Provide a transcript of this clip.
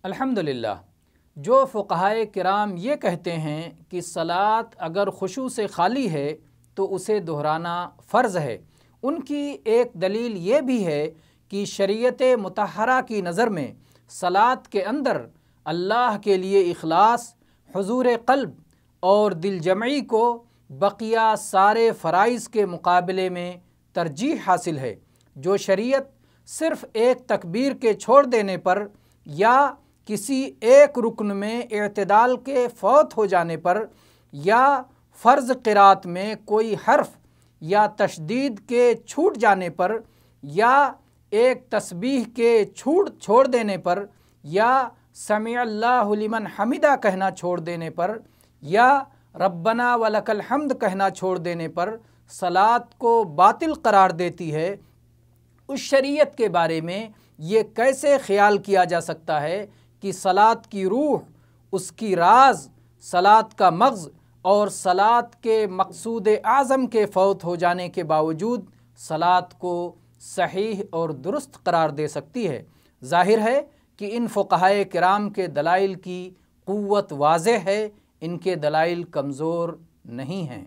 الحمدللہ، جو فقہائے کرام یہ کہتے ہیں کہ صلاۃ اگر خشوع سے خالی ہے تو اسے دہرانا فرض ہے، ان کی ایک دلیل یہ بھی ہے کہ شریعت مطہرہ کی نظر میں صلاۃ کے اندر اللہ کے لیے اخلاص، حضور قلب اور دل جمعی کو بقیہ سارے فرائض کے مقابلے میں ترجیح حاصل ہے۔ جو شریعت صرف ایک تکبیر کے چھوڑ دینے پر یا کسی ایک رکن میں اعتدال کے فوت ہو جانے پر یا فرض قرات میں کوئی حرف یا تشدید کے چھوٹ جانے پر یا ایک تسبیح کے چھوڑ دینے پر یا سمع اللہ لمن حمدہ کہنا چھوڑ دینے پر یا ربنا ولک الحمد کہنا چھوڑ دینے پر صلاۃ کو باطل قرار دیتی ہے، اس شریعت کے بارے میں یہ کیسے خیال کیا جا سکتا ہے کہ صلاۃ کی روح، اس کی راز، صلاۃ کا مغز اور صلاۃ کے مقصود اعظم کے فوت ہو جانے کے باوجود صلاۃ کو صحیح اور درست قرار دے سکتی ہے؟ ظاہر ہے کہ ان فقہائے کرام کے دلائل کی قوت واضح ہے، ان کے دلائل کمزور نہیں ہیں۔